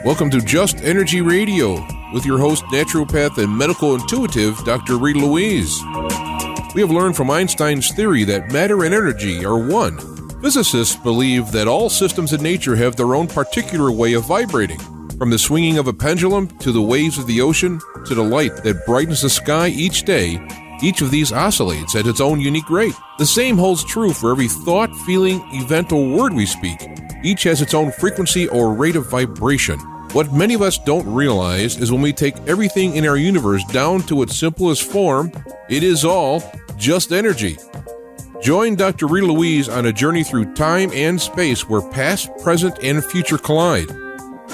Welcome to Just Energy Radio with your host, naturopath and medical intuitive, Dr. Rita Louise. We have learned from Einstein's theory that matter and energy are one. Physicists believe that all systems in nature have their own particular way of vibrating. From the swinging of a pendulum to the waves of the ocean to the light that brightens the sky each day, each of these oscillates at its own unique rate. The same holds true for every thought, feeling, event, or word we speak. Each has its own frequency or rate of vibration. What many of us don't realize is when we take everything in our universe down to its simplest form, it is all just energy. Join Dr. Rita Louise on a journey through time and space where past, present, and future collide.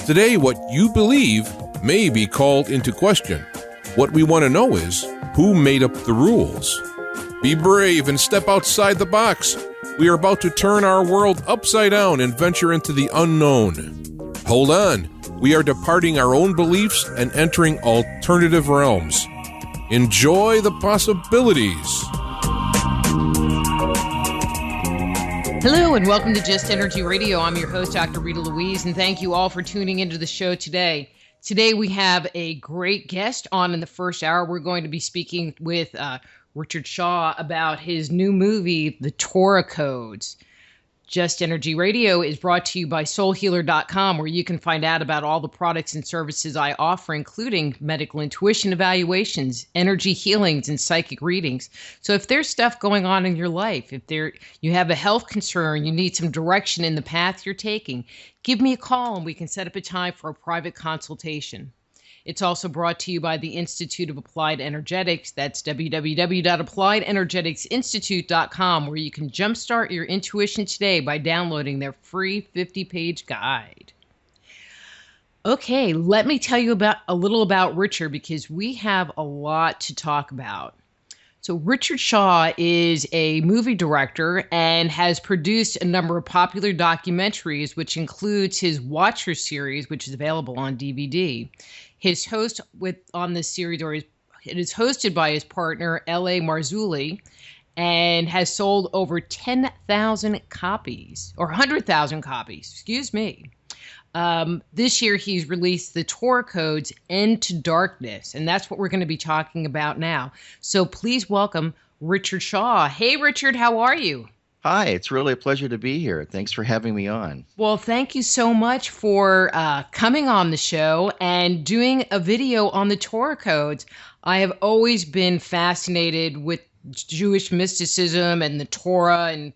Today, what you believe may be called into question. What we want to know is, who made up the rules? Be brave and step outside the box. We are about to turn our world upside down and venture into the unknown. Hold on. We are departing our own beliefs and entering alternative realms. Enjoy the possibilities. Hello and welcome to Just Energy Radio. I'm your host, Dr. Rita Louise, and thank you all for tuning into the show today. Today we have a great guest on in the first hour. We're going to be speaking with Richard Shaw about his new movie, The Torah Codes. Just Energy Radio is brought to you by soulhealer.com, where you can find out about all the products and services I offer, including medical intuition evaluations, energy healings, and psychic readings. So if there's stuff going on in your life, if you have a health concern, you need some direction in the path you're taking, give me a call and we can set up a time for a private consultation. It's also brought to you by the Institute of Applied Energetics. That's www.appliedenergeticsinstitute.com, where you can jumpstart your intuition today by downloading their free 50-page guide. Okay, let me tell you a little about Richard, because we have a lot to talk about. So Richard Shaw is a movie director and has produced a number of popular documentaries, which includes his Watcher series, which is available on DVD. His host on this series, it is hosted by his partner, L.A. Marzulli, and has sold over 10,000 copies, or 100,000 copies, excuse me. This year, he's released the Torah Codes, Into Darkness, and that's what we're going to be talking about now. So please welcome Richard Shaw. Hey, Richard, how are you? Hi, it's really a pleasure to be here. Thanks for having me on. Well, thank you so much for coming on the show and doing a video on the Torah Codes. I have always been fascinated with Jewish mysticism and the Torah and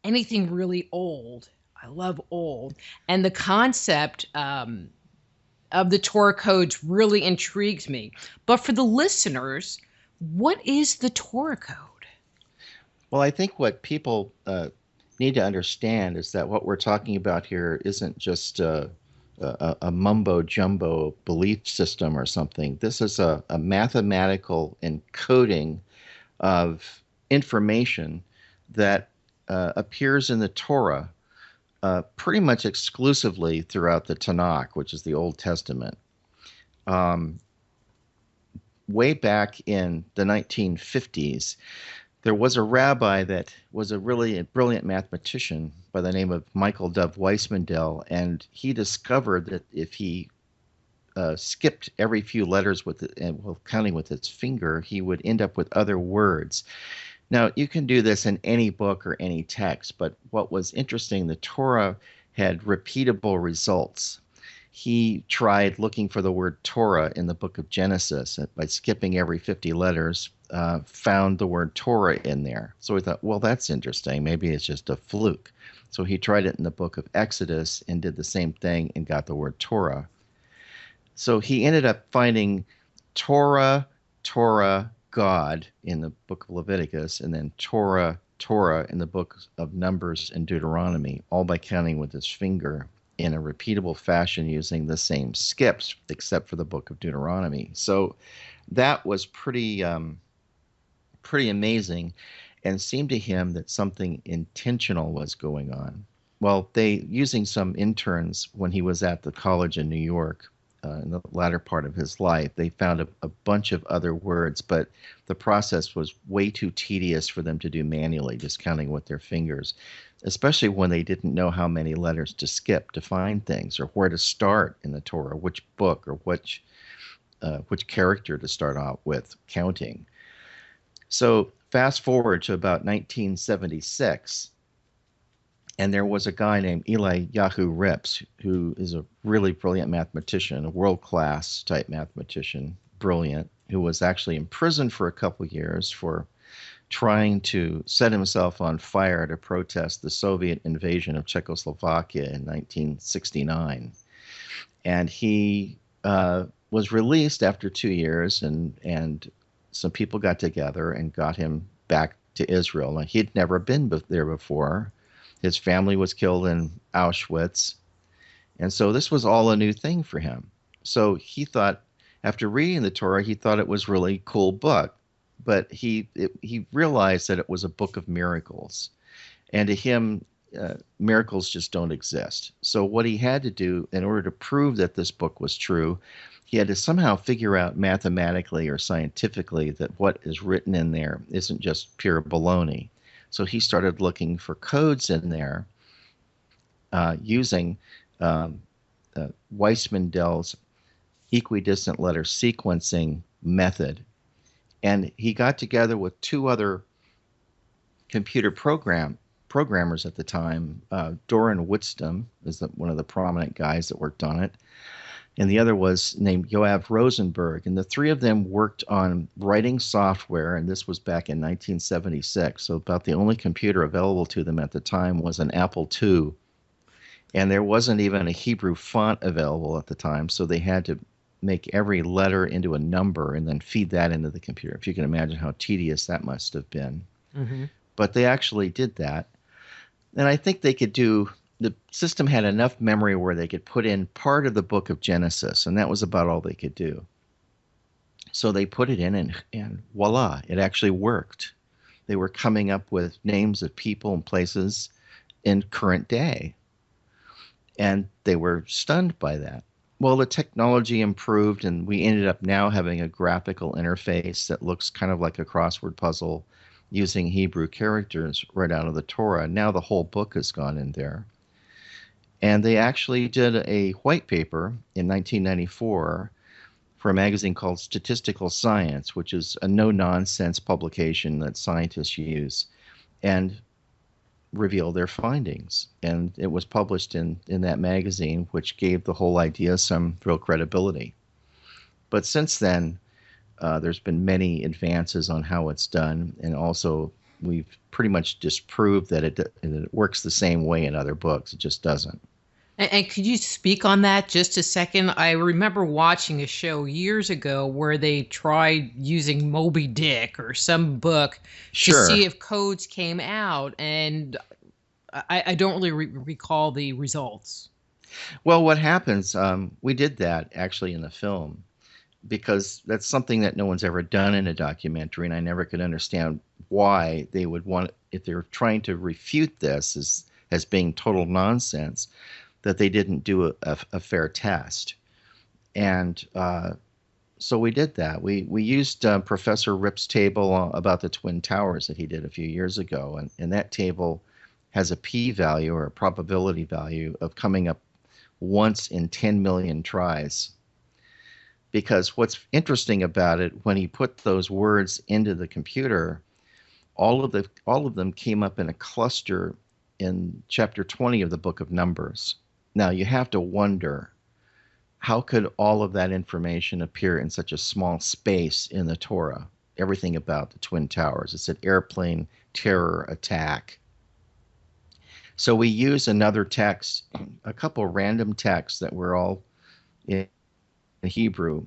anything really old. I love old. And the concept of the Torah Codes really intrigues me. But for the listeners, what is the Torah Code? Well, I think what people need to understand is that what we're talking about here isn't just a mumbo-jumbo belief system or something. This is a mathematical encoding of information that appears in the Torah pretty much exclusively throughout the Tanakh, which is the Old Testament. Way back in the 1950s, there was a rabbi that was a really brilliant mathematician by the name of Michael Dov Weissmandel, and he discovered that if he skipped every few letters counting with his finger, he would end up with other words. Now, you can do this in any book or any text, but what was interesting, the Torah had repeatable results. He tried looking for the word Torah in the book of Genesis by skipping every 50 letters, found the word Torah in there. So we thought, well, that's interesting. Maybe it's just a fluke. So he tried it in the book of Exodus and did the same thing and got the word Torah. So he ended up finding Torah, God in the book of Leviticus, and then Torah in the book of Numbers and Deuteronomy, all by counting with his finger in a repeatable fashion using the same skips, except for the book of Deuteronomy. So that was pretty amazing, and seemed to him that something intentional was going on. Well, using some interns when he was at the college in New York, in the latter part of his life. They found a bunch of other words, but the process was way too tedious for them to do manually, just counting with their fingers, especially when they didn't know how many letters to skip to find things, or where to start in the Torah, which book or which character to start out with counting. So fast forward to about 1976, and there was a guy named Eliyahu Rips, who is a really brilliant mathematician, a world-class type mathematician, brilliant, who was actually imprisoned for a couple years for trying to set himself on fire to protest the Soviet invasion of Czechoslovakia in 1969. And he was released after 2 years, and some people got together and got him back to Israel. Now, he'd never been there before. His family was killed in Auschwitz. And so this was all a new thing for him. So he thought, after reading the Torah, he thought it was a really cool book. But he realized that it was a book of miracles. And to him, miracles just don't exist. So what he had to do in order to prove that this book was true, he had to somehow figure out mathematically or scientifically that what is written in there isn't just pure baloney. So he started looking for codes in there using Weissman-Dell's equidistant letter sequencing method. And he got together with two other computer programmers at the time. Doran Whitston is one of the prominent guys that worked on it. And the other was named Yoav Rosenberg. And the three of them worked on writing software, and this was back in 1976. So about the only computer available to them at the time was an Apple II. And there wasn't even a Hebrew font available at the time, so they had to make every letter into a number and then feed that into the computer. If you can imagine how tedious that must have been. Mm-hmm. But they actually did that. And I think they could do... The system had enough memory where they could put in part of the book of Genesis, and that was about all they could do. So they put it in, and voila, it actually worked. They were coming up with names of people and places in current day, and they were stunned by that. Well, the technology improved, and we ended up now having a graphical interface that looks kind of like a crossword puzzle using Hebrew characters right out of the Torah. Now the whole book has gone in there. And they actually did a white paper in 1994 for a magazine called Statistical Science, which is a no-nonsense publication that scientists use, and reveal their findings. And it was published in that magazine, which gave the whole idea some real credibility. But since then, there's been many advances on how it's done, and also we've pretty much disproved that it works the same way in other books. It just doesn't. And could you speak on that just a second? I remember watching a show years ago where they tried using Moby Dick or some book to see if codes came out, and I don't really recall the results. Well, what happens, we did that actually in the film, because that's something that no one's ever done in a documentary, and I never could understand why they would want, if they were trying to refute this as being total nonsense, that they didn't do a fair test. And so we did that. We used Professor Rip's table about the Twin Towers that he did a few years ago, and that table has a p-value or a probability value of coming up once in 10 million tries. Because what's interesting about it, when he put those words into the computer, all of them came up in a cluster in chapter 20 of the book of Numbers. Now, you have to wonder, how could all of that information appear in such a small space in the Torah? Everything about the Twin Towers. It said airplane terror attack. So we use another text, a couple random texts that were all in Hebrew,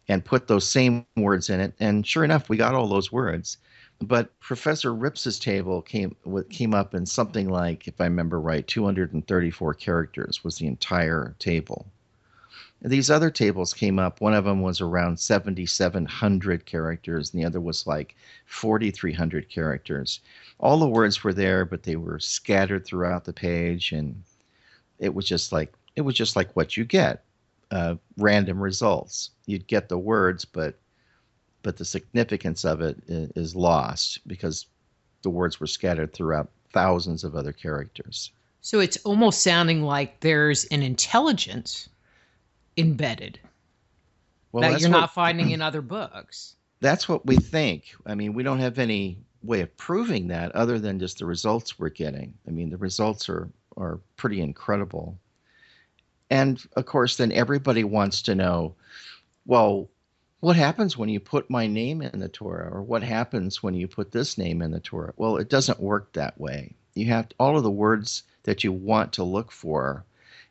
and put those same words in it. And sure enough, we got all those words. But Professor Rips's table came up in something like, if I remember right, 234 characters was the entire table. And these other tables came up, one of them was around 7,700 characters, and the other was like 4,300 characters. All the words were there, but they were scattered throughout the page, and it was just like what you get. random results. You'd get the words, but the significance of it is lost because the words were scattered throughout thousands of other characters. So it's almost sounding like there's an intelligence embedded that you're not finding in other books. That's what we think. I mean, we don't have any way of proving that other than just the results we're getting. I mean, the results are pretty incredible. And of course, then everybody wants to know, well, what happens when you put my name in the Torah? Or what happens when you put this name in the Torah? Well, it doesn't work that way. You have all of the words that you want to look for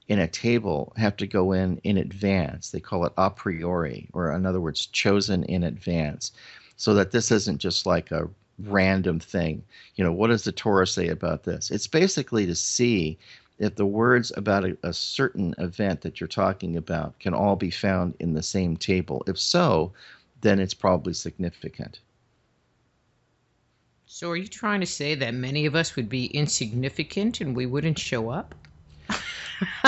in a table have to go in advance. They call it a priori, or in other words, chosen in advance, so that this isn't just like a random thing. What does the Torah say about this? It's basically to see if the words about a certain event that you're talking about can all be found in the same table. If so, then it's probably significant. So are you trying to say that many of us would be insignificant and we wouldn't show up?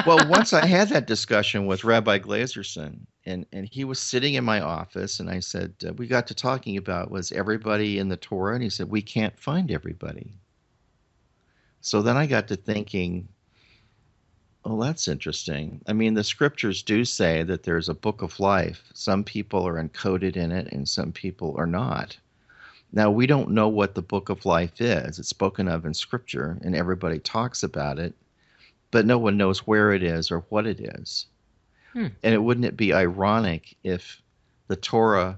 Well, once I had that discussion with Rabbi Glazerson, and he was sitting in my office, and I said, we got to talking about, was everybody in the Torah? And he said, we can't find everybody. So then I got to thinking, oh, that's interesting. I mean, the scriptures do say that there's a book of life. Some people are encoded in it and some people are not. Now, we don't know what the book of life is. It's spoken of in scripture and everybody talks about it, but no one knows where it is or what it is. And wouldn't it be ironic if the Torah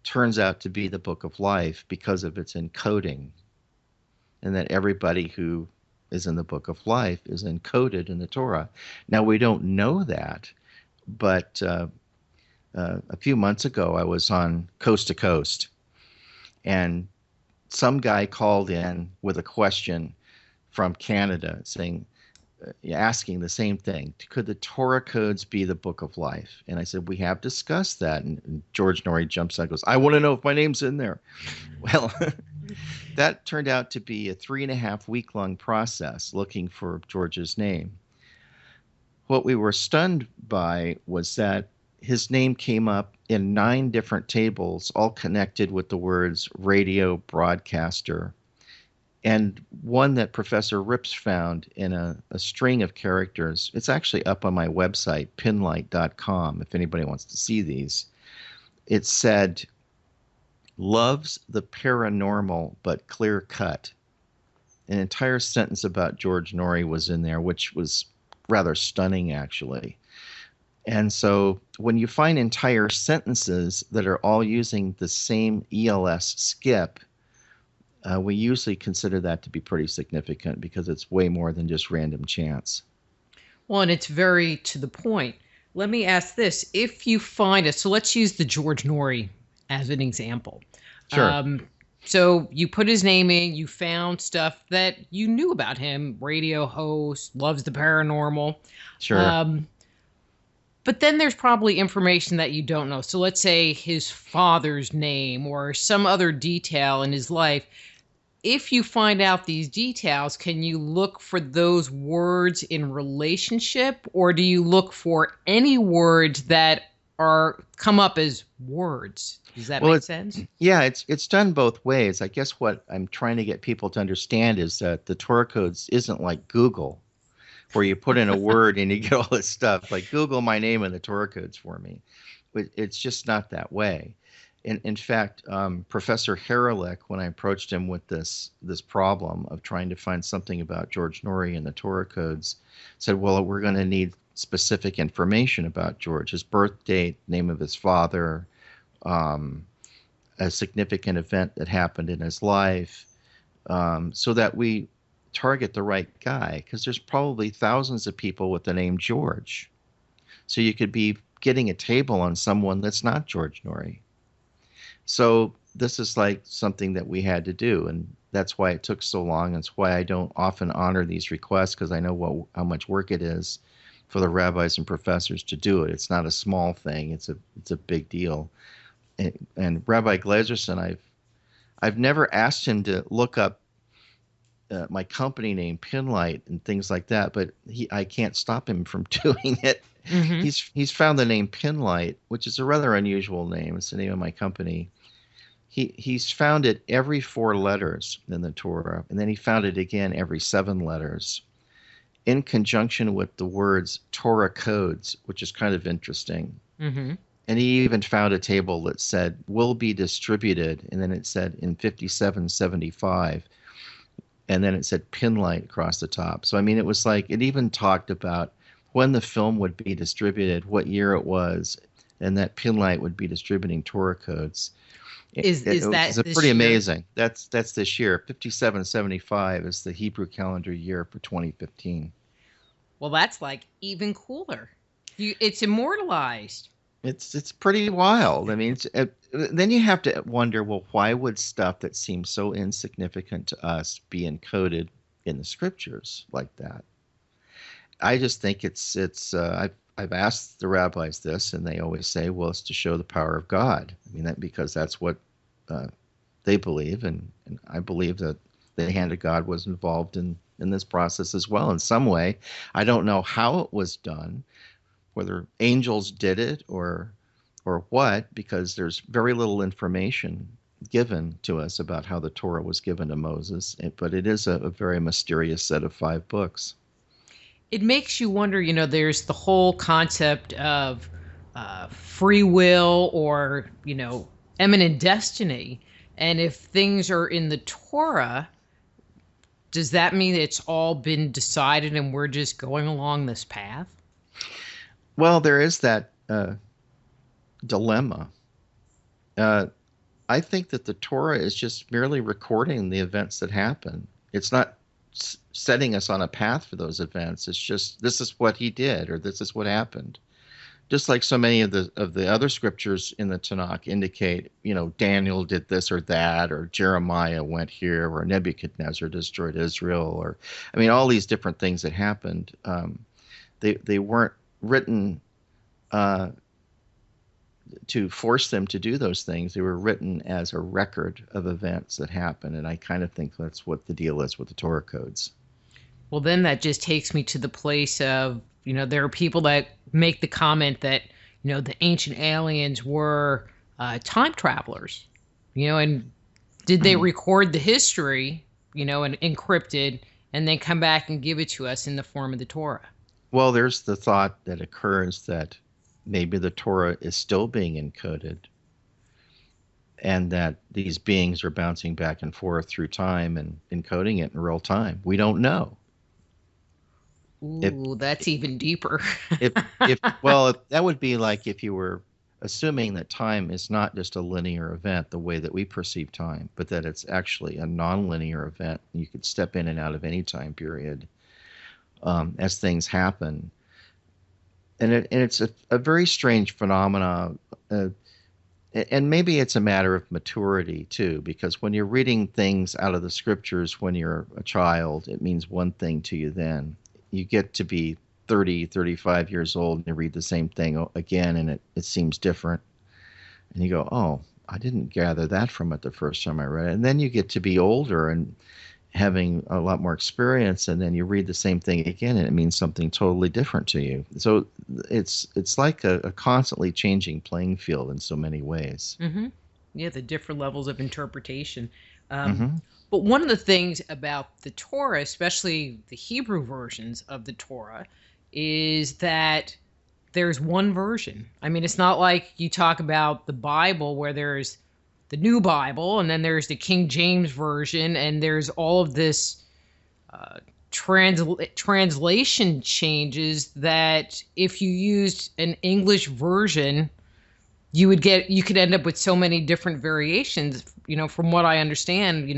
turns out to be the book of life because of its encoding, and that everybody who is in the book of life is encoded in the Torah? Now, we don't know that, but a few months ago, I was on Coast to Coast, and some guy called in with a question from Canada saying, asking the same thing. Could the Torah codes be the book of life? And I said, we have discussed that. And George Norrie jumps out and goes, I want to know if my name's in there. Well, that turned out to be a 3.5 week long process looking for George's name. What we were stunned by was that his name came up in 9 different tables, all connected with the words radio broadcaster, and one that Professor Rips found in a string of characters. It's actually up on my website, pinlight.com, if anybody wants to see these. It said, loves the paranormal but clear cut. An entire sentence about George Norrie was in there, which was rather stunning, actually. And so when you find entire sentences that are all using the same ELS skip, we usually consider that to be pretty significant because it's way more than just random chance. Well, and it's very to the point. Let me ask this. If you find it, so let's use the George Norrie as an example. Sure. So you put his name in, you found stuff that you knew about him, radio host, loves the paranormal. Sure. But then there's probably information that you don't know. So let's say his father's name or some other detail in his life. If you find out these details, can you look for those words in relationship, or do you look for any words that come up as words? Does that make sense? Yeah, it's done both ways. I guess what I'm trying to get people to understand is that the Torah codes isn't like Google, where you put in a word and you get all this stuff. Like, Google my name in the Torah codes for me. It's just not that way. In fact, Professor Haralick, when I approached him with this problem of trying to find something about George Norrie in the Torah codes, said, well, we're going to need specific information about George, his birth date, name of his father, a significant event that happened in his life, so that we target the right guy, because there's probably thousands of people with the name George. So you could be getting a table on someone that's not George Norrie. So this is like something that we had to do, and that's why it took so long. It's why I don't often honor these requests, because I know how much work it is for the rabbis and professors to do it. It's not a small thing. It's a big deal. And Rabbi Glazerson, I've never asked him to look up my company name, Pinlight, and things like that, but I can't stop him from doing it. Mm-hmm. He's found the name Pinlight, which is a rather unusual name. It's the name of my company. He's found it every 4 letters in the Torah, and then he found it again every 7 letters, in conjunction with the words Torah codes, which is kind of interesting. Mm-hmm. And he even found a table that said will be distributed, and then it said in 5775, and then it said Pinlight across the top. So I mean, it was like it even talked about when the film would be distributed, what year it was, and that Pinlight would be distributing Torah codes. Is that It's this pretty year? amazing. That's this year. 5775 is the Hebrew calendar year for 2015. Well, that's like even cooler. It's immortalized. It's pretty wild. I mean, then you have to wonder, well, why would stuff that seems so insignificant to us be encoded in the scriptures like that? I just think I've asked the rabbis this, and they always say, well, it's to show the power of God. I mean, because that's what they believe, and I believe that the hand of God was involved in this process as well in some way. I don't know how it was done, whether angels did it or what, because there's very little information given to us about how the Torah was given to Moses, but it is a very mysterious set of 5 books. It makes you wonder, there's the whole concept of free will or, eminent destiny. And if things are in the Torah, does that mean it's all been decided and we're just going along this path? Well, there is that dilemma. I think that the Torah is just merely recording the events that happen. It's not setting us on a path for those events. It's just, this is what he did, or this is what happened. Just like so many of the other scriptures in the Tanakh indicate, Daniel did this or that, or Jeremiah went here, or Nebuchadnezzar destroyed Israel, or, I mean, all these different things that happened. They weren't written to force them to do those things. They were written as a record of events that happened, and I kind of think that's what the deal is with the Torah codes. Well, then that just takes me to the place of, there are people that make the comment that, the ancient aliens were time travelers, and did they record the history, and encrypted, and then come back and give it to us in the form of the Torah? Well, there's the thought that occurs that maybe the Torah is still being encoded, and that these beings are bouncing back and forth through time and encoding it in real time. We don't know. Ooh, that's even deeper. Well, that would be like if you were assuming that time is not just a linear event the way that we perceive time, but that it's actually a nonlinear event. You could step in and out of any time period as things happen. And it's a very strange phenomena. And maybe it's a matter of maturity, too, because when you're reading things out of the scriptures when you're a child, it means one thing to you then. You get to be 30, 35 years old, and you read the same thing again, and it seems different. And you go, oh, I didn't gather that from it the first time I read it. And then you get to be older and having a lot more experience, and then you read the same thing again, and it means something totally different to you. So it's like a constantly changing playing field in so many ways. Mm-hmm. Yeah, the different levels of interpretation. Mm-hmm. But one of the things about the Torah, especially the Hebrew versions of the Torah, is that there's one version. I mean, it's not like you talk about the Bible where there's the New Bible, and then there's the King James Version, and there's all of this translation changes that if you used an English version, you could end up with so many different variations. From what I understand,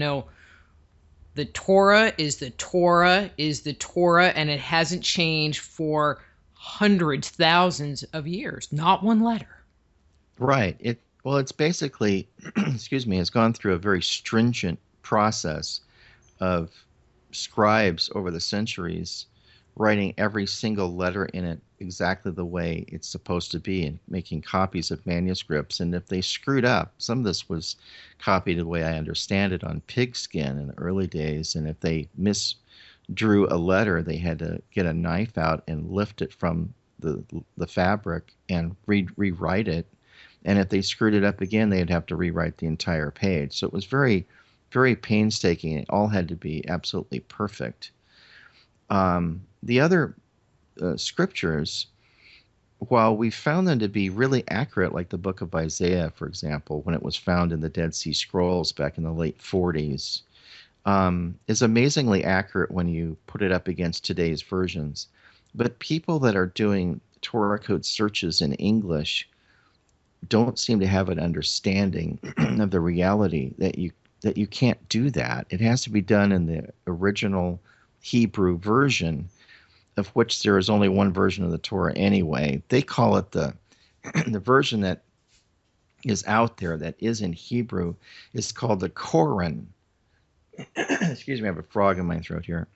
the Torah is the Torah is the Torah, and it hasn't changed for hundreds, thousands of years. Not one letter. Right. Well, it's basically, excuse me, it's gone through a very stringent process of scribes over the centuries writing every single letter in it exactly the way it's supposed to be and making copies of manuscripts. And if they screwed up, some of this was copied the way I understand it on pigskin in the early days. And if they misdrew a letter, they had to get a knife out and lift it from the fabric and rewrite it. And if they screwed it up again, they'd have to rewrite the entire page. So it was very, very painstaking. It all had to be absolutely perfect. The other scriptures, while we found them to be really accurate, like the book of Isaiah, for example, when it was found in the Dead Sea Scrolls back in the late 40s, is amazingly accurate when you put it up against today's versions. But people that are doing Torah code searches in English don't seem to have an understanding of the reality that you can't do that. It has to be done in the original Hebrew version, of which there is only one version of the Torah anyway. They call it the version that is out there that is in Hebrew is called the Koran. Excuse me, I have a frog in my throat here.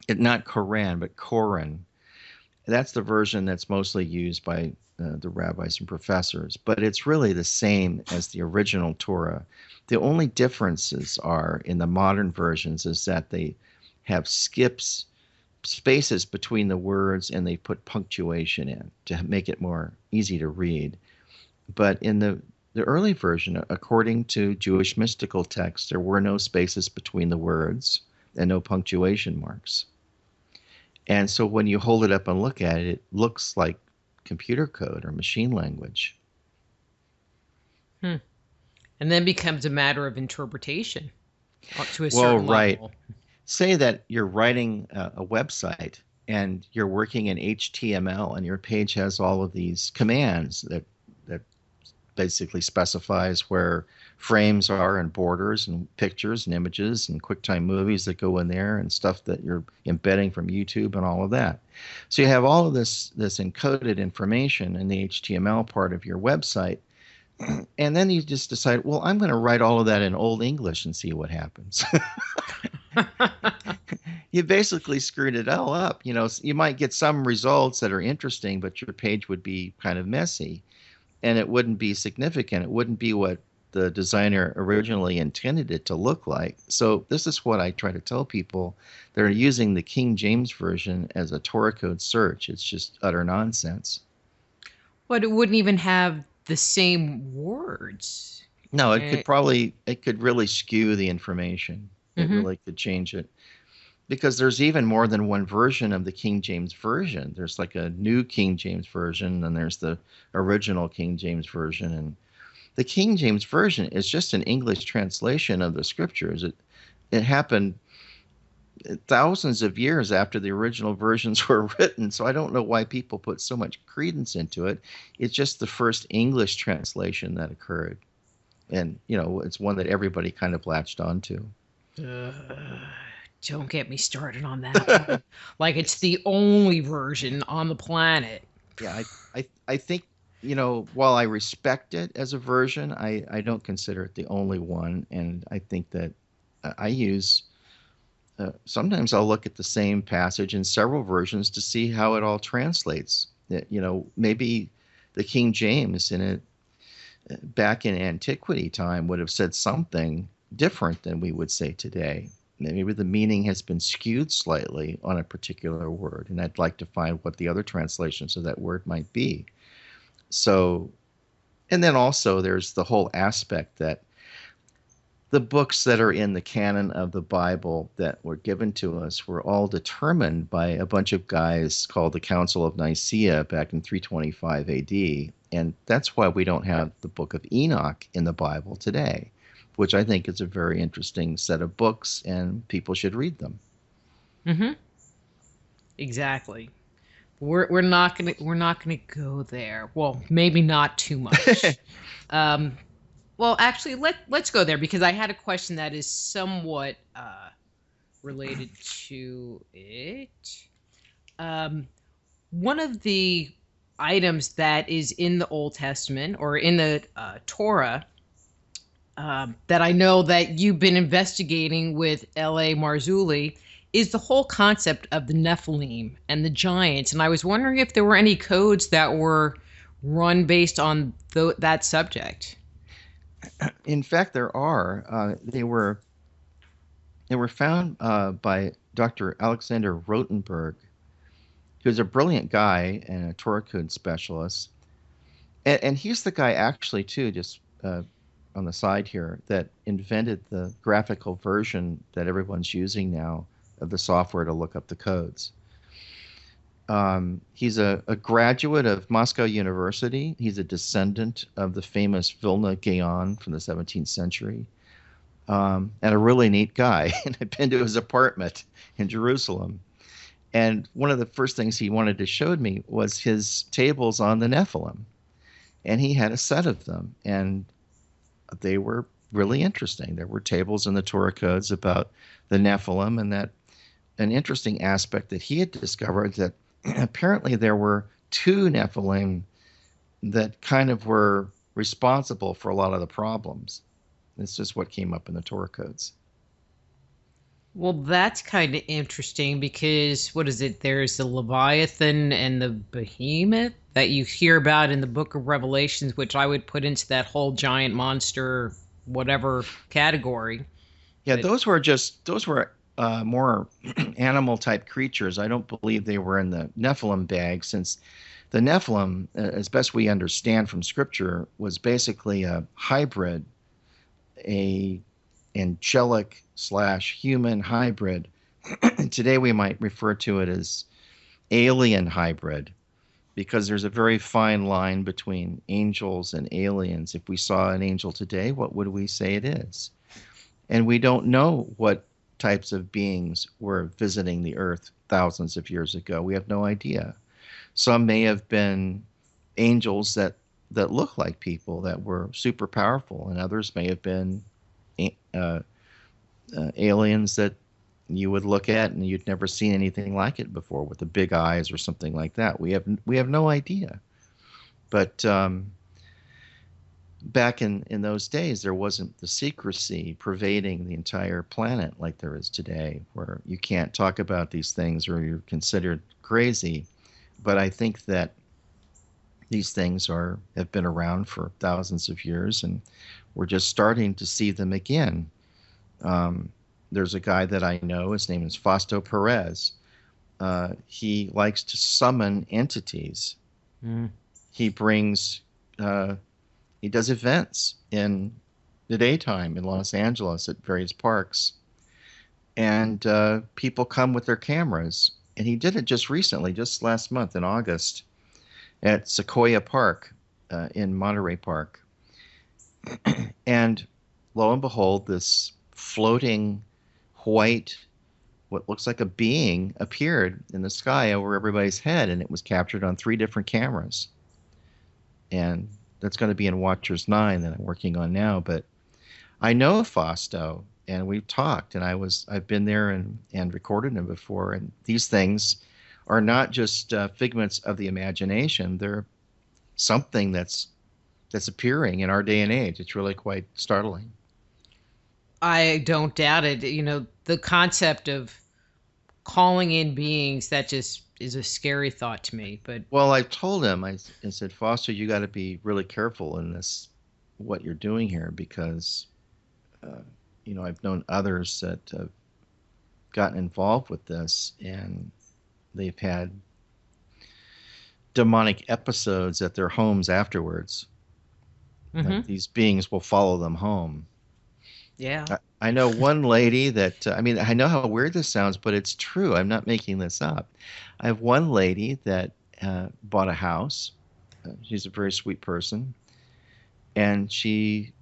Not Koran, but Koran. That's the version that's mostly used by the rabbis and professors, but it's really the same as the original Torah. The only differences are in the modern versions is that they have spaces between the words, and they put punctuation in to make it more easy to read. But in the early version, according to Jewish mystical texts, there were no spaces between the words and no punctuation marks. And so when you hold it up and look at it, it looks like computer code or machine language. And then becomes a matter of interpretation to a certain level. Say that you're writing a website and you're working in HTML, and your page has all of these commands that basically specifies where frames are and borders and pictures and images and QuickTime movies that go in there and stuff that you're embedding from YouTube and all of that. So you have all of this encoded information in the HTML part of your website. And then you just decide, well, I'm going to write all of that in Old English and see what happens. You basically screwed it all up. You know, you might get some results that are interesting, but your page would be kind of messy, and it wouldn't be significant. It wouldn't be what the designer originally intended it to look like. So this is what I try to tell people that are using the King James Version as a Torah code search. It's just utter nonsense. But it wouldn't even have the same words. No, it could really skew the information. It really could change it. Because there's even more than one version of the King James Version. There's like a new King James Version, and there's the original King James Version. And the King James Version is just an English translation of the scriptures. It happened thousands of years after the original versions were written, so I don't know why people put so much credence into it. It's just the first English translation that occurred. And, you know, it's one that everybody kind of latched onto. Don't get me started on that one. Like it's the only version on the planet. Yeah, I think, you know, while I respect it as a version, I don't consider it the only one. And I think that I use, sometimes I'll look at the same passage in several versions to see how it all translates. You know, maybe the King James in it back in antiquity time would have said something different than we would say today. Maybe the meaning has been skewed slightly on a particular word, and I'd like to find what the other translations of that word might be. So, and then also there's the whole aspect that the books that are in the canon of the Bible that were given to us were all determined by a bunch of guys called the Council of Nicaea back in 325 AD. And that's why we don't have the book of Enoch in the Bible today, which I think is a very interesting set of books, and people should read them. Exactly. We're not gonna go there. Well, maybe not too much. Well, actually, let's go there, because I had a question that is somewhat related to it. One of the items that is in the Old Testament or in the Torah that I know that you've been investigating with L.A. Marzulli is the whole concept of the Nephilim and the giants. And I was wondering if there were any codes that were run based on that subject. In fact, there are. They were found by Dr. Alexander Rotenberg He was a brilliant guy and a Torah code specialist. And he's the guy, actually, too, just on the side here, that invented the graphical version that everyone's using now of the software to look up the codes. He's a graduate of Moscow University. He's a descendant of the famous Vilna Gaon from the 17th century, and a really neat guy. And I've been to his apartment in Jerusalem. And one of the first things he wanted to show me was his tables on the Nephilim. And he had a set of them, and they were really interesting. There were tables in the Torah codes about the Nephilim, and that an interesting aspect that he had discovered that apparently there were two Nephilim that kind of were responsible for a lot of the problems. It's just what came up in the Torah codes. Well, that's kind of interesting because what is it? There's the Leviathan and the Behemoth that you hear about in the Book of Revelations, which I would put into that whole giant monster, whatever category. Yeah, those were more animal type creatures. I don't believe they were in the Nephilim bag, since the Nephilim, as best we understand from Scripture, was basically a hybrid, a angelic / human hybrid. Today we might refer to it as alien hybrid, because there's a very fine line between angels and aliens. If we saw an angel today, what would we say it is? And we don't know what types of beings were visiting the earth thousands of years ago. We have no idea. Some may have been angels that look like people, that were super powerful, and others may have been aliens that you would look at and you'd never seen anything like it before, with the big eyes or something like that. We have no idea. But back in those days, there wasn't the secrecy pervading the entire planet like there is today, where you can't talk about these things or you're considered crazy. But I think that these things have been around for thousands of years, and we're just starting to see them again. There's a guy that I know, his name is Fausto Perez. He likes to summon entities. He brings, he does events in the daytime in Los Angeles at various parks. And people come with their cameras. And he did it just recently, just last month in August, at Sequoia Park in Monterey Park. And lo and behold, this floating white, what looks like a being, appeared in the sky over everybody's head, and it was captured on 3 different cameras. And that's going to be in Watchers 9 that I'm working on now. But I know Fausto, and we've talked, and I've been there and recorded him before. And these things are not just figments of the imagination. They're something that's appearing in our day and age. It's really quite startling. I don't doubt it. You know, the concept of calling in beings, that just is a scary thought to me. But well, I told him, I said, Foster, you got to be really careful in this, what you're doing here, because I've known others that have gotten involved with this, and they've had demonic episodes at their homes afterwards. Like these beings will follow them home. Yeah. I know one lady that, I know how weird this sounds, but it's true. I'm not making this up. I have one lady that bought a house. She's a very sweet person. And she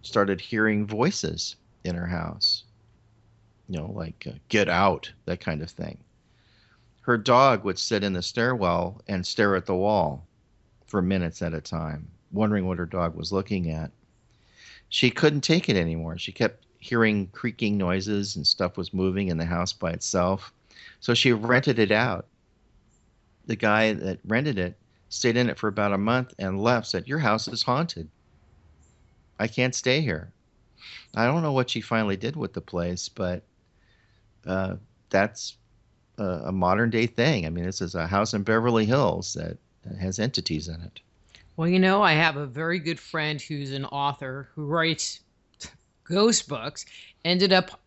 started hearing voices in her house, like get out, that kind of thing. Her dog would sit in the stairwell and stare at the wall for minutes at a time, wondering what her dog was looking at. She couldn't take it anymore. She kept hearing creaking noises and stuff was moving in the house by itself. So she rented it out. The guy that rented it stayed in it for about a month and left, said, "Your house is haunted. I can't stay here." I don't know what she finally did with the place, but that's a modern day thing. This is a house in Beverly Hills that has entities in it. Well, I have a very good friend who's an author who writes ghost books, ended up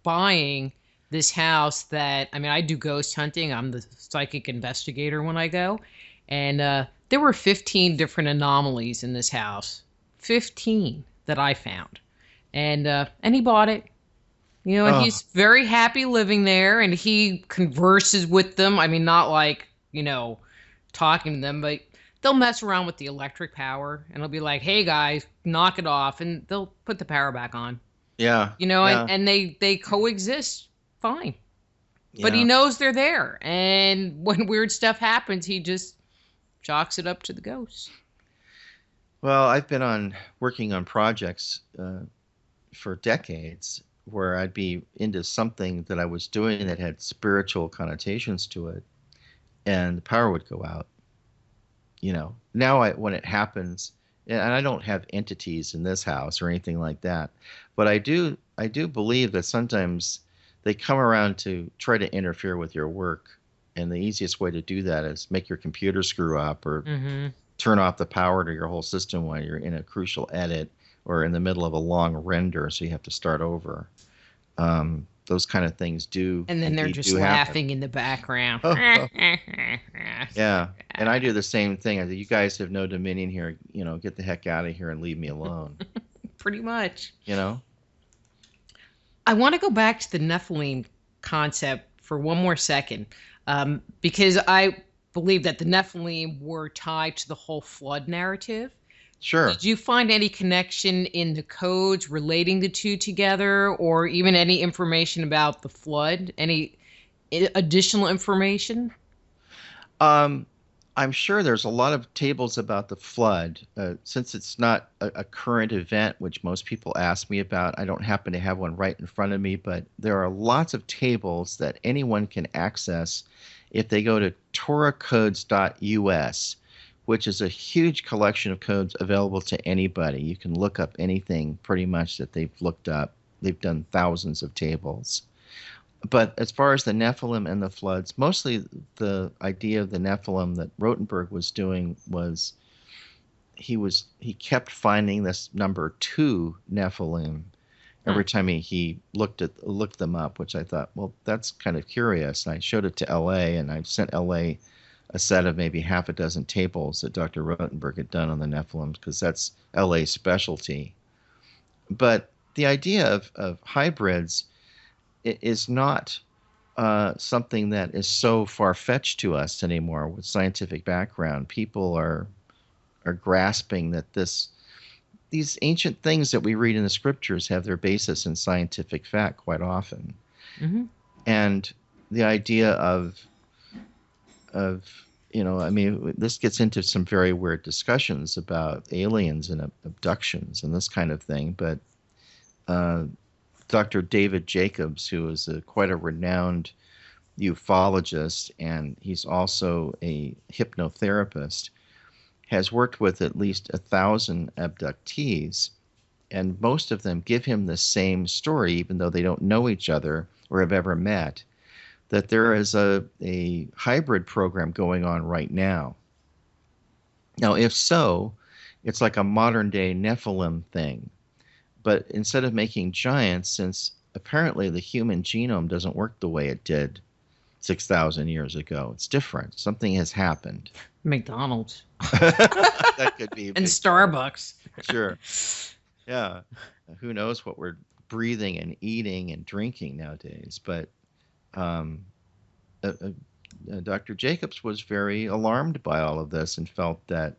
buying this house that, I mean, I do ghost hunting. I'm the psychic investigator when I go. And there were 15 different anomalies in this house. 15 that I found. And he bought it. And Oh, he's very happy living there, and he converses with them. I mean, not like, talking to them, but they'll mess around with the electric power, and he'll be like, "Hey guys, knock it off," and they'll put the power back on. yeah, And, yeah, and they coexist fine. But he yeah. knows they're there, and when weird stuff happens, he just chalks it up to the ghosts. Well, I've been working on projects for decades where I'd be into something that I was doing that had spiritual connotations to it, and the power would go out. Now when it happens, and I don't have entities in this house or anything like that, but I do believe that sometimes they come around to try to interfere with your work, and the easiest way to do that is make your computer screw up or Mm-hmm. turn off the power to your whole system while you're in a crucial edit or in the middle of a long render, so you have to start over. Those kind of things do And then they're indeed just do happen. laughing in the background. Yeah, and I do the same thing. You guys have no dominion here. Get the heck out of here and leave me alone. Pretty much. You know? I want to go back to the Nephilim concept for one more second, because I believe that the Nephilim were tied to the whole flood narrative. Sure. Did you find any connection in the codes relating the two together, or even any information about the flood? Any additional information? I'm sure there's a lot of tables about the flood. Since it's not a current event, which most people ask me about, I don't happen to have one right in front of me, but there are lots of tables that anyone can access if they go to torahcodes.us, which is a huge collection of codes available to anybody. You can look up anything pretty much that they've looked up. They've done thousands of tables. But as far as the Nephilim and the floods, mostly the idea of the Nephilim that Rotenberg was doing was he kept finding this number 2 Nephilim every time he looked them up, which I thought, well, that's kind of curious. And I showed it to LA, and I've sent LA a set of maybe half a dozen tables that Dr. Rotenberg had done on the Nephilim, because that's LA's specialty. But the idea of hybrids is not something that is so far-fetched to us anymore with scientific background. People are grasping that these ancient things that we read in the scriptures have their basis in scientific fact quite often. Mm-hmm. And the idea of I mean, this gets into some very weird discussions about aliens and abductions and this kind of thing, but Dr. David Jacobs, who is quite a renowned ufologist, and he's also a hypnotherapist, has worked with at least 1,000 abductees, and most of them give him the same story, even though they don't know each other or have ever met, that there is a hybrid program going on right now. Now, if so, it's like a modern-day Nephilim thing. But instead of making giants, since apparently the human genome doesn't work the way it did 6,000 years ago, it's different. Something has happened. McDonald's. That could be. And Starbucks. Sure. Yeah. Who knows what we're breathing and eating and drinking nowadays. But Dr. Jacobs was very alarmed by all of this and felt that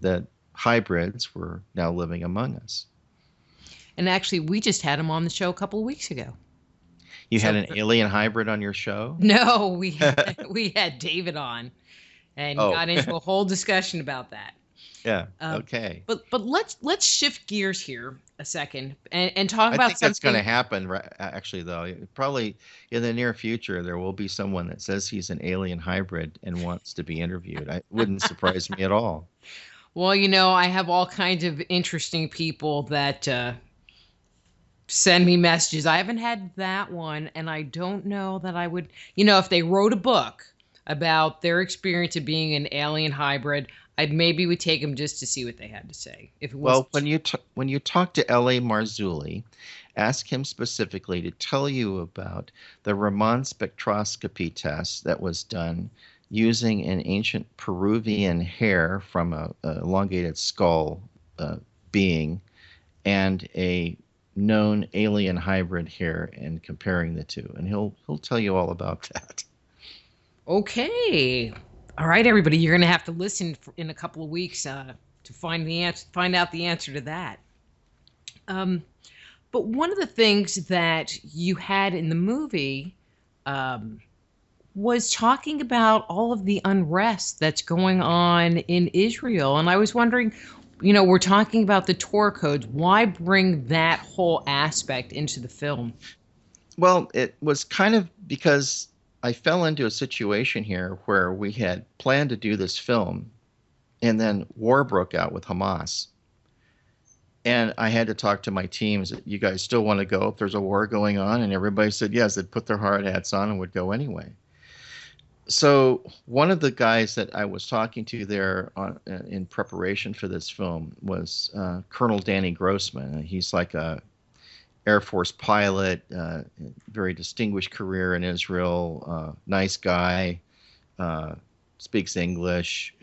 that hybrids were now living among us. And actually, we just had him on the show a couple of weeks ago. You had an alien hybrid on your show? No, we had David on, and Oh. got into a whole discussion about that. Yeah. Okay. But let's shift gears here a second and talk about I think that's something. going to happen. Actually, though, probably in the near future, there will be someone that says he's an alien hybrid and wants to be interviewed. It wouldn't surprise me at all. Well, I have all kinds of interesting people that send me messages. I haven't had that one, and I don't know that I would, if they wrote a book about their experience of being an alien hybrid, I maybe would take them just to see what they had to say. If it was Well, when you talk to L.A. Marzulli, ask him specifically to tell you about the Raman spectroscopy test that was done using an ancient Peruvian hair from a elongated skull being and a known alien hybrid hair, and comparing the two, and he'll tell you all about that. okay. All right, everybody, you're going to have to listen in a couple of weeks to find out the answer to that. But one of the things that you had in the movie was talking about all of the unrest that's going on in Israel. And I was wondering, we're talking about the Torah codes. Why bring that whole aspect into the film? Well, it was kind of because I fell into a situation here where we had planned to do this film, and then war broke out with Hamas. And I had to talk to my teams. You guys still want to go if there's a war going on? And everybody said yes. They'd put their hard hats on and would go anyway. So one of the guys that I was talking to there in preparation for this film was Colonel Danny Grossman. He's like a Air Force pilot, very distinguished career in Israel, nice guy, speaks English,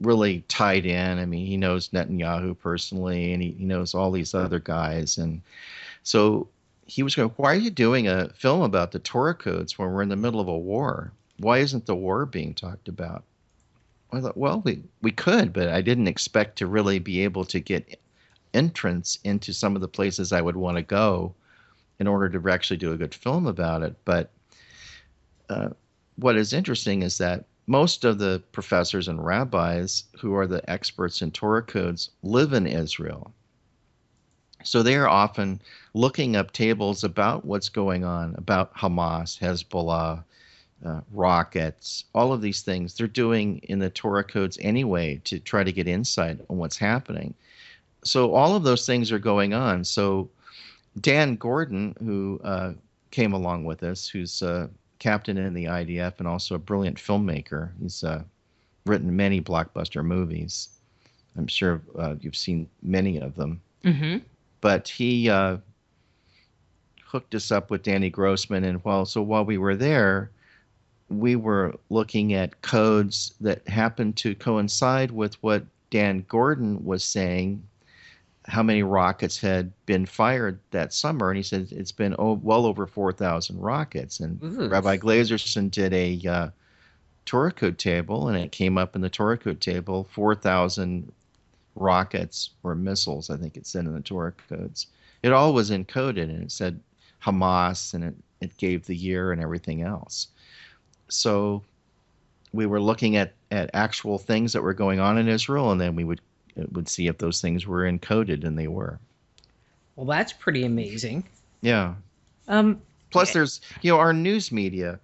really tied in. I mean, he knows Netanyahu personally, and he knows all these other guys. And so he was going, why are you doing a film about the Torah codes when we're in the middle of a war? Why isn't the war being talked about? I thought, well, we could, but I didn't expect to really be able to get entrance into some of the places I would want to go in order to actually do a good film about it. But what is interesting is that most of the professors and rabbis who are the experts in Torah codes live in Israel. So they are often looking up tables about what's going on, about Hamas, Hezbollah, rockets, all of these things. They're doing in the Torah codes anyway to try to get insight on what's happening. So all of those things are going on. So Dan Gordon, who came along with us, who's captain in the IDF and also a brilliant filmmaker. He's written many blockbuster movies. I'm sure you've seen many of them. Mm-hmm. But he hooked us up with Danny Grossman, and while we were there, we were looking at codes that happened to coincide with what Dan Gordon was saying, how many rockets had been fired that summer. And he said it's been well over 4,000 rockets. And Rabbi Glazerson did a Torah code table, and it came up in the Torah code table, 4,000 rockets or missiles, I think it said in the Torah codes. It all was encoded, and it said Hamas, and it gave the year and everything else. So we were looking at actual things that were going on in Israel, and then we would see if those things were encoded, and they were. Well, that's pretty amazing. Yeah. Plus, there's, our news media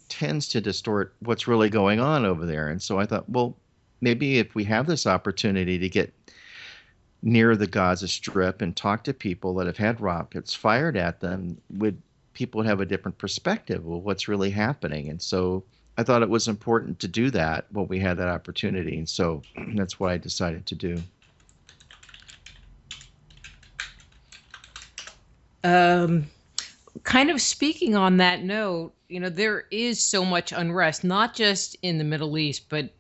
tends to distort what's really going on over there. And so I thought, well, maybe if we have this opportunity to get near the Gaza Strip and talk to people that have had rockets fired at them, people would have a different perspective of what's really happening. And so I thought it was important to do that when we had that opportunity. And so that's what I decided to do. Kind of speaking on that note, there is so much unrest, not just in the Middle East, but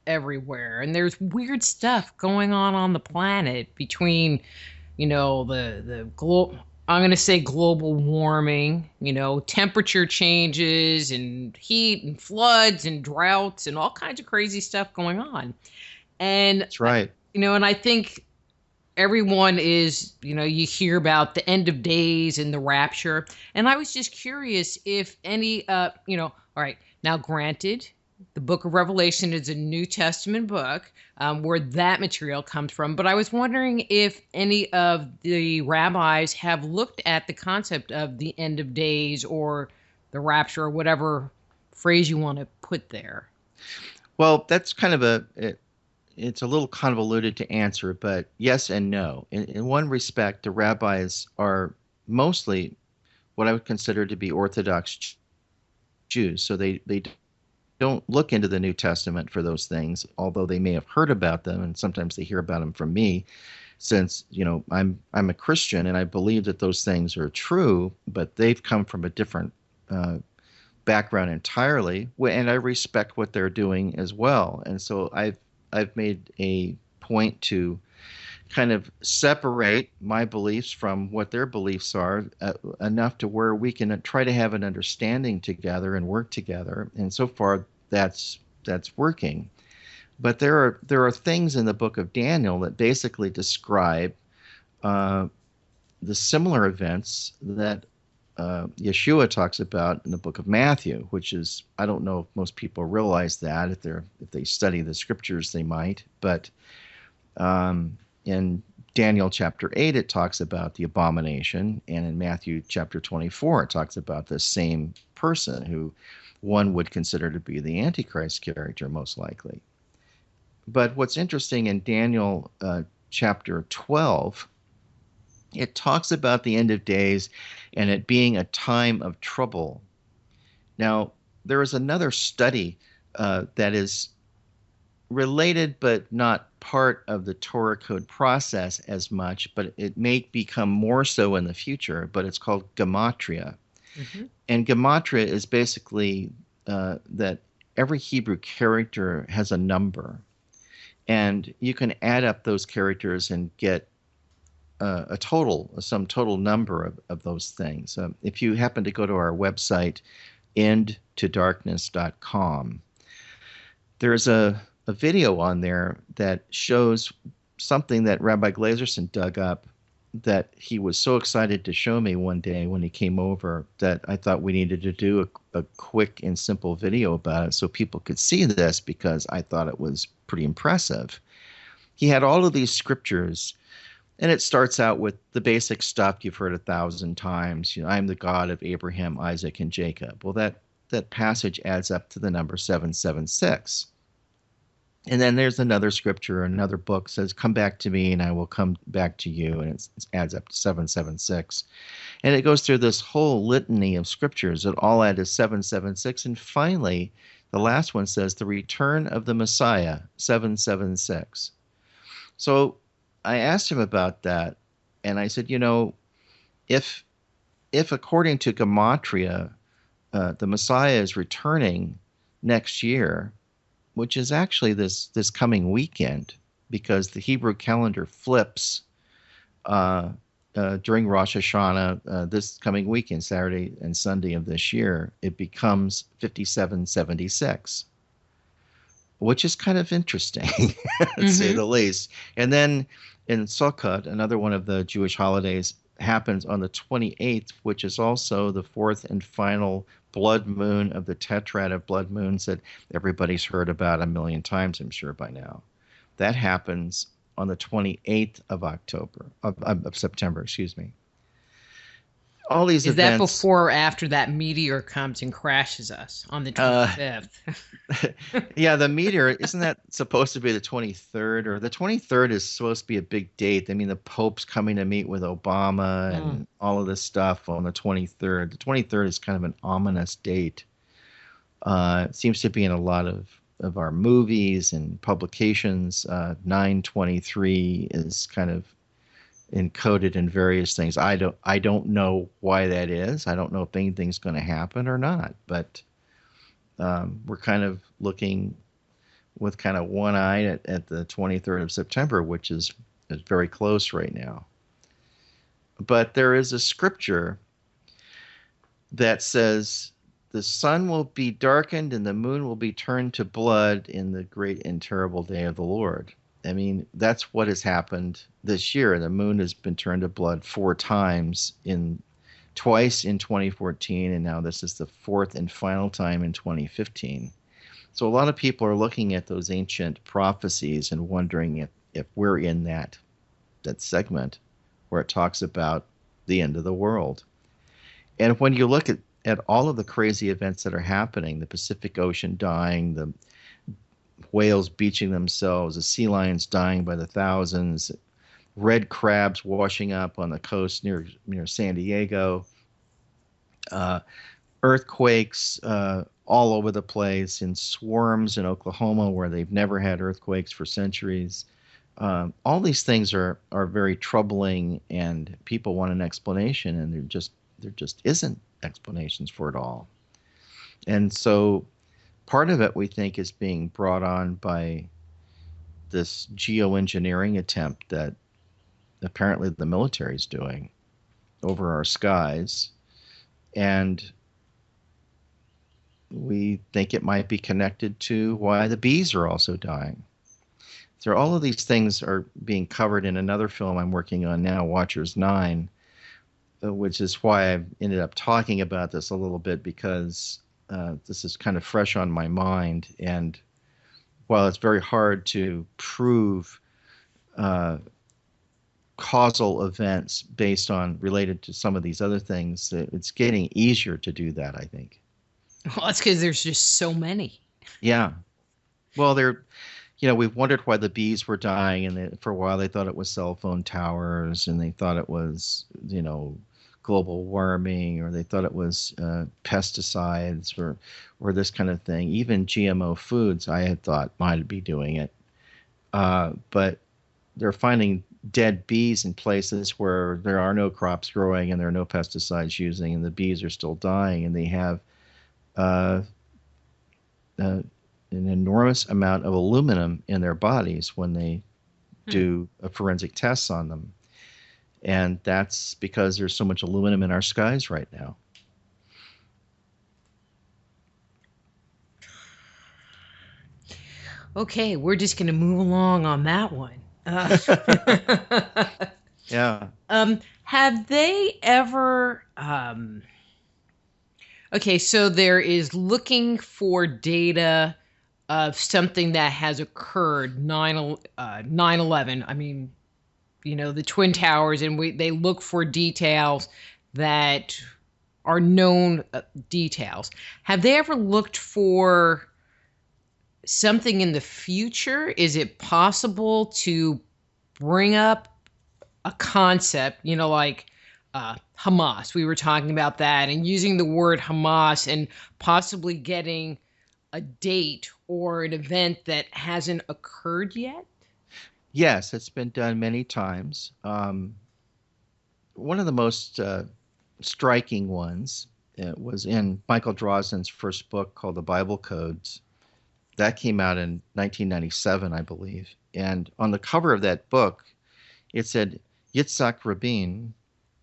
everywhere. And there's weird stuff going on the planet between, the I'm going to say global warming, temperature changes and heat and floods and droughts and all kinds of crazy stuff going on. And that's right. And I think everyone is, you hear about the end of days and the rapture. And I was just curious if any, all right, now granted, the book of Revelation is a New Testament book where that material comes from. But I was wondering if any of the rabbis have looked at the concept of the end of days or the rapture or whatever phrase you want to put there. Well, that's kind of it's a little convoluted to answer, but yes and no. In one respect, the rabbis are mostly what I would consider to be Orthodox Jews. So they don't look into the New Testament for those things, although they may have heard about them, and sometimes they hear about them from me, since I'm a Christian and I believe that those things are true, but they've come from a different background entirely, and I respect what they're doing as well. And so I've made a point to kind of separate my beliefs from what their beliefs are, enough to where we can try to have an understanding together and work together. And so far, that's working. But there are things in the book of Daniel that basically describe the similar events that Yeshua talks about in the book of Matthew, which is, I don't know if most people realize that. If they study the scriptures, they might. But in Daniel chapter 8, it talks about the abomination, and in Matthew chapter 24, it talks about the same person who one would consider to be the Antichrist character, most likely. But what's interesting in Daniel chapter 12, it talks about the end of days and it being a time of trouble. Now, there is another study that is related but not part of the Torah code process as much, but it may become more so in the future, but it's called Gematria. Mm-hmm. And Gematria is basically that every Hebrew character has a number. And you can add up those characters and get some total number of those things. If you happen to go to our website, endtodarkness.com, there's a video on there that shows something that Rabbi Glazerson dug up that he was so excited to show me one day when he came over that I thought we needed to do a quick and simple video about it so people could see this, because I thought it was pretty impressive. He had all of these scriptures, and it starts out with the basic stuff you've heard 1,000 times. I'm the God of Abraham, Isaac, and Jacob. Well, that passage adds up to the number 776. And then there's another scripture, another book says, come back to me and I will come back to you. And it adds up to 776. And it goes through this whole litany of scriptures that all add to 776. And finally, the last one says, the return of the Messiah, 776. So I asked him about that. And I said, if according to Gematria, the Messiah is returning next year, which is actually this coming weekend, because the Hebrew calendar flips during Rosh Hashanah this coming weekend, Saturday and Sunday of this year, it becomes 5776, which is kind of interesting, to say the least. And then in Sukkot, another one of the Jewish holidays, happens on the 28th, which is also the fourth and final blood moon of the tetrad of blood moons that everybody's heard about 1,000,000 times, I'm sure, by now. That happens on the 28th of September, excuse me. All these events. Is that before or after that meteor comes and crashes us on the 25th? Yeah, the meteor, isn't that supposed to be the 23rd? Or the 23rd is supposed to be a big date. I mean, the Pope's coming to meet with Obama and all of this stuff on the 23rd. The 23rd is kind of an ominous date. It seems to be in a lot of our movies and publications. 9/23 is kind of encoded in various things. I don't know why that is. I don't know if anything's going to happen or not, but we're kind of looking with kind of one eye at the 23rd of September, which is very close right now. But there is a scripture that says the sun will be darkened and the moon will be turned to blood in the great and terrible day of the Lord. I mean, that's what has happened this year. The moon has been turned to blood 4 times, twice in 2014, and now this is the 4th and final time in 2015. So a lot of people are looking at those ancient prophecies and wondering if we're in that segment where it talks about the end of the world. And when you look at all of the crazy events that are happening, the Pacific Ocean dying, the whales beaching themselves, the sea lions dying by the thousands, red crabs washing up on the coast near San Diego, earthquakes all over the place in swarms in Oklahoma where they've never had earthquakes for centuries. All these things are very troubling, and people want an explanation, and there just isn't explanations for it all. And so part of it we think is being brought on by this geoengineering attempt that apparently the military is doing over our skies. And we think it might be connected to why the bees are also dying. So all of these things are being covered in another film I'm working on now, Watchers 9, which is why I ended up talking about this a little bit, because this is kind of fresh on my mind. And while it's very hard to prove causal events related to some of these other things, it's getting easier to do that, I think. Well, that's because there's just so many. Yeah. Well, we've wondered why the bees were dying, and for a while they thought it was cell phone towers, and they thought it was, global warming, or they thought it was pesticides or this kind of thing. Even GMO foods, I had thought might be doing it. But they're finding dead bees in places where there are no crops growing and there are no pesticides using, and the bees are still dying, and they have an enormous amount of aluminum in their bodies when they do forensic tests on them. And that's because there's so much aluminum in our skies right now. Okay, we're just going to move along on that one. Yeah. Have they ever... Okay, so there is looking for data of something that has occurred, 9/11. I mean, the Twin Towers, and they look for details that are known details. Have they ever looked for something in the future? Is it possible to bring up a concept, like Hamas? We were talking about that, and using the word Hamas and possibly getting a date or an event that hasn't occurred yet? Yes, it's been done many times. One of the most striking ones was in Michael Drosnin's first book called The Bible Codes. That came out in 1997, I believe. And on the cover of that book, it said Yitzhak Rabin,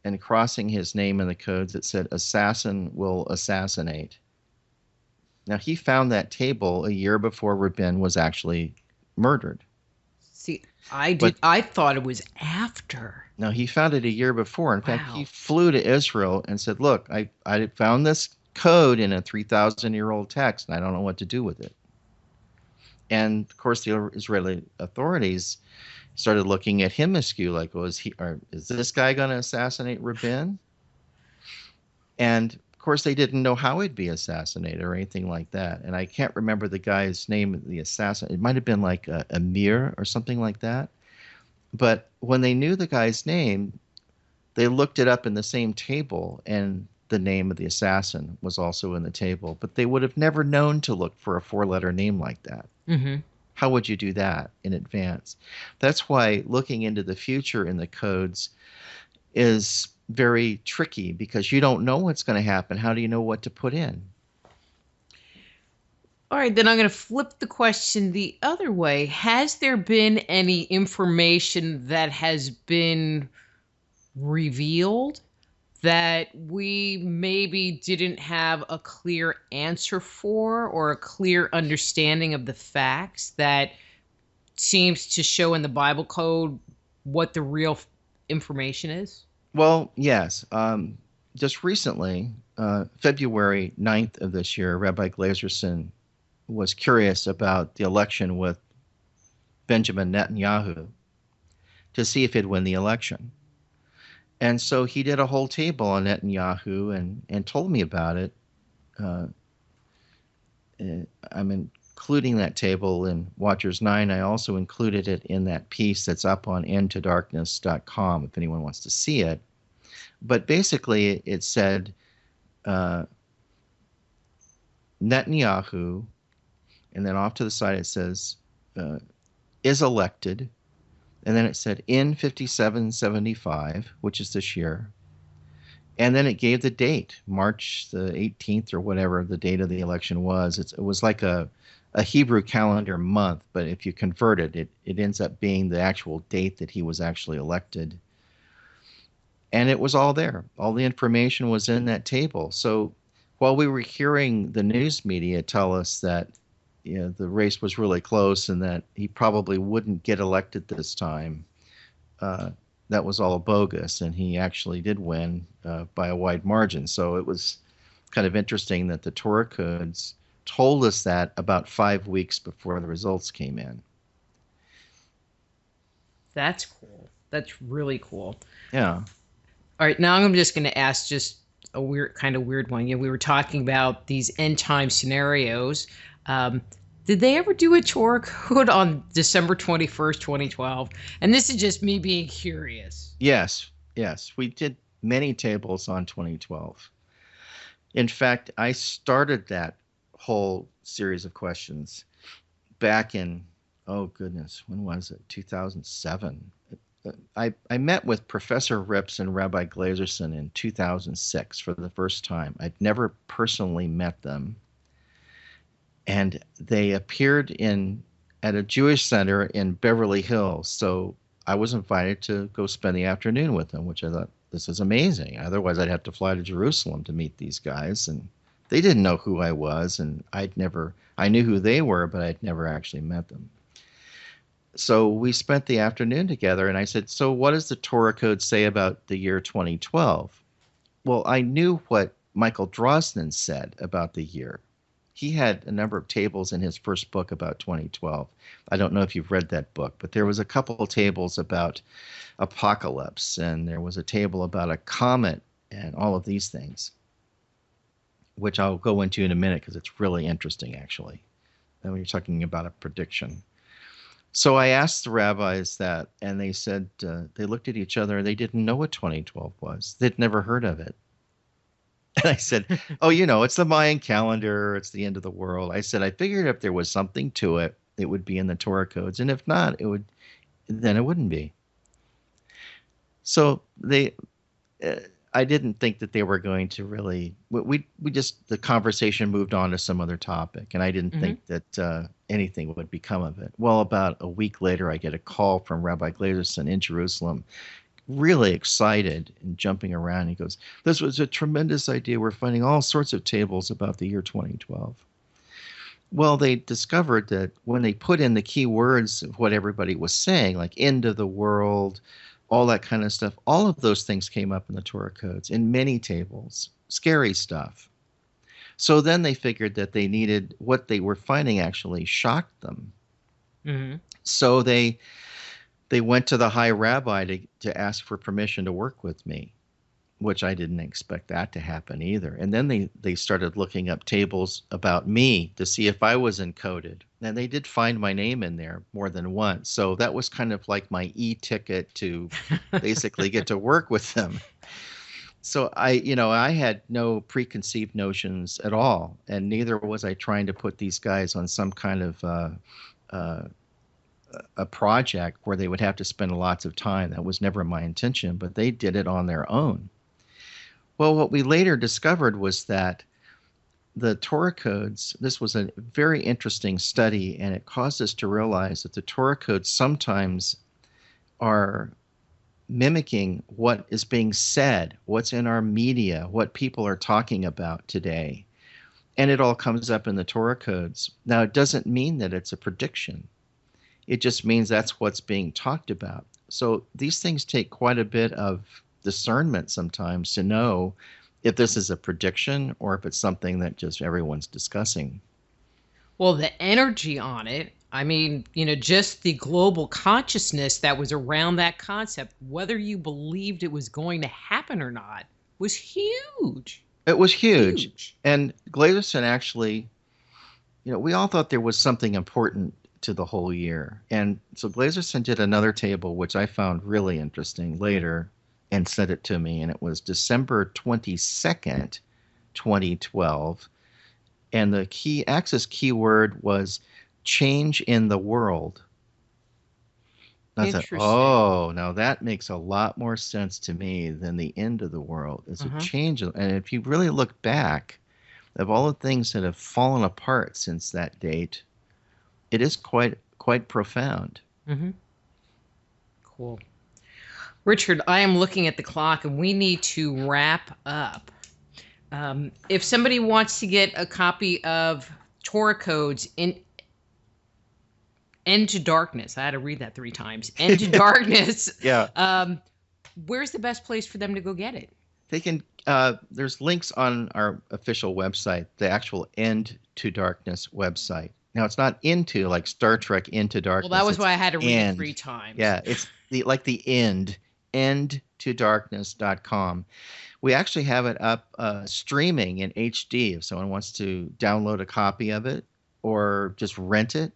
and crossing his name in the codes, it said, "Assassin will assassinate." Now, he found that table a year before Rabin was actually murdered. See, I thought it was after. No, he found it a year before. In fact, Wow. he flew to Israel and said, "Look, I found this code in a 3,000-year-old text, and I don't know what to do with it." And of course, the Israeli authorities started looking at him askew, like, is this guy going to assassinate Rabin? And of course, they didn't know how he'd be assassinated or anything like that. And I can't remember the guy's name, the assassin. It might have been like Amir or something like that. But when they knew the guy's name, they looked it up in the same table, and the name of the assassin was also in the table. But they would have never known to look for a 4-letter name like that. Mm-hmm. How would you do that in advance? That's why looking into the future in the codes is very tricky, because you don't know what's going to happen. How do you know what to put in? All right, then I'm going to flip the question the other way. Has there been any information that has been revealed that we maybe didn't have a clear answer for, or a clear understanding of the facts, that seems to show in the Bible code what the real information is? Well, yes. Just recently, February 9th of this year, Rabbi Glazerson was curious about the election with Benjamin Netanyahu to see if he'd win the election. And so he did a whole table on Netanyahu and told me about it. I'm including that table in Watchers 9. I also included it in that piece that's up on endtodarkness.com if anyone wants to see it. But basically it said Netanyahu, and then off to the side it says, is elected. And then it said in 5775, which is this year. And then it gave the date, March the 18th or whatever the date of the election was. It was like a Hebrew calendar month, but if you convert it, it ends up being the actual date that he was actually elected. And it was all there. All the information was in that table. So while we were hearing the news media tell us that the race was really close and that he probably wouldn't get elected this time, that was all bogus, and he actually did win by a wide margin. So it was kind of interesting that the Torah codes told us that about 5 weeks before the results came in. That's cool. That's really cool. Yeah. All right, now I'm just going to ask just a weird one. We were talking about these end time scenarios. Did they ever do a Torah code on December 21st, 2012? And this is just me being curious. Yes. We did many tables on 2012. In fact, I started that whole series of questions back in, when was it? 2007. I met with Professor Rips and Rabbi Glazerson in 2006 for the first time. I'd never personally met them. And they appeared at a Jewish center in Beverly Hills. So I was invited to go spend the afternoon with them, which I thought, this is amazing. Otherwise, I'd have to fly to Jerusalem to meet these guys. And they didn't know who I was. And I knew who they were, but I'd never actually met them. So we spent the afternoon together, and I said, so what does the Torah code say about the year 2012? Well, I knew what Michael Drosnin said about the year. He had a number of tables in his first book about 2012. I don't know if you've read that book, but there was a couple of tables about apocalypse, and there was a table about a comet and all of these things, which I'll go into in a minute because it's really interesting, actually, when you're talking about a prediction. So I asked the rabbis that, and they said they looked at each other and they didn't know what 2012 was. They'd never heard of it. And I said, it's the Mayan calendar. It's the end of the world. I said, I figured if there was something to it, it would be in the Torah codes. And if not, then it wouldn't be. So I didn't think that they were going to really, the conversation moved on to some other topic. And I didn't think that anything would become of it. Well, about a week later, I get a call from Rabbi Glazerson in Jerusalem, really excited and jumping around. He goes, this was a tremendous idea. We're finding all sorts of tables about the year 2012. Well, they discovered that when they put in the key words of what everybody was saying, like end of the world, all that kind of stuff, all of those things came up in the Torah codes in many tables, scary stuff. So then they figured that they needed, what they were finding actually shocked them. Mm-hmm. So they went to the high rabbi to ask for permission to work with me, which I didn't expect that to happen either. And then they started looking up tables about me to see if I was encoded. And they did find my name in there more than once. So that was kind of like my e-ticket to basically get to work with them. So I had no preconceived notions at all. And neither was I trying to put these guys on some kind of a project where they would have to spend lots of time. That was never my intention, but they did it on their own. Well, what we later discovered was that the Torah codes, this was a very interesting study, and it caused us to realize that the Torah codes sometimes are mimicking what is being said, what's in our media, what people are talking about today. And it all comes up in the Torah codes. Now, it doesn't mean that it's a prediction. It just means that's what's being talked about. So these things take quite a bit of discernment sometimes to know if this is a prediction or if it's something that just everyone's discussing. Well, the energy on it, I mean, just the global consciousness that was around that concept, whether you believed it was going to happen or not, was huge. It was huge. And Glazerson actually, we all thought there was something important to the whole year. And so Glazerson did another table, which I found really interesting later, and sent it to me. And it was December 22nd, 2012. and the access keyword was change in the world. I thought, oh, now that makes a lot more sense to me than the end of the world. It's a change. And if you really look back, of all the things that have fallen apart since that date, it is quite profound. Mm-hmm. Cool. Richard, I am looking at the clock, and we need to wrap up. If somebody wants to get a copy of Torah codes Into Darkness, I had to read that 3 times. Into Darkness. Yeah. Where's the best place for them to go get it? They can. There's links on our official website, the actual End to Darkness website. Now, it's not into like Star Trek Into Darkness. Well, that was why I had to read it 3 times. Yeah, it's the end, endtodarkness.com. We actually have it up streaming in HD if someone wants to download a copy of it or just rent it.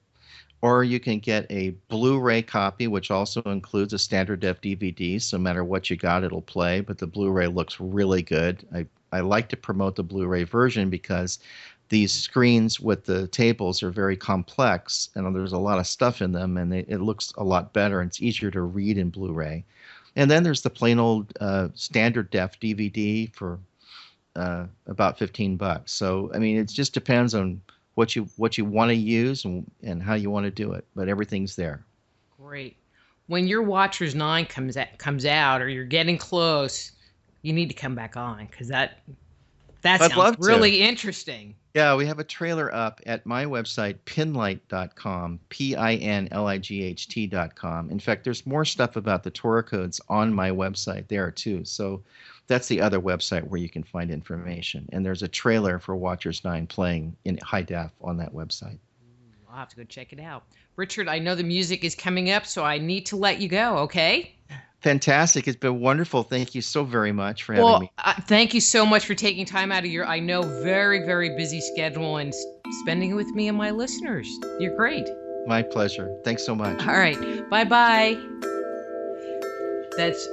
Or you can get a Blu-ray copy, which also includes a standard def DVD. So no matter what you got, it'll play. But the Blu-ray looks really good. I like to promote the Blu-ray version because these screens with the tables are very complex, and there's a lot of stuff in them, and it looks a lot better, and it's easier to read in Blu-ray. And then there's the plain old standard def DVD for about $15. So I mean, it just depends on what you want to use and how you want to do it, but everything's there. Great. When your Watchers 9 comes out, or you're getting close, you need to come back on, because that sounds really interesting. Yeah, we have a trailer up at my website, pinlight.com, pinlight.com. In fact, there's more stuff about the Torah codes on my website there too. So that's the other website where you can find information. And there's a trailer for Watchers 9 playing in high def on that website. I'll have to go check it out. Richard, I know the music is coming up, so I need to let you go, okay? Fantastic. It's been wonderful. Thank you so very much for having me. Thank you so much for taking time out of your, I know, very, very busy schedule and spending it with me and my listeners. You're great. My pleasure. Thanks so much. All right. Bye-bye. That's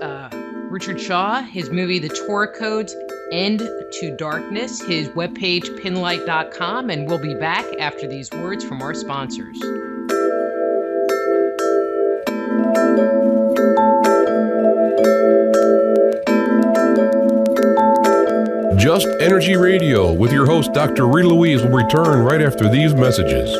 Richard Shaw, his movie, The Torah Codes, End to Darkness, his webpage, pinlight.com, and we'll be back after these words from our sponsors. Just Energy Radio with your host, Dr. Rita Louise, will return right after these messages.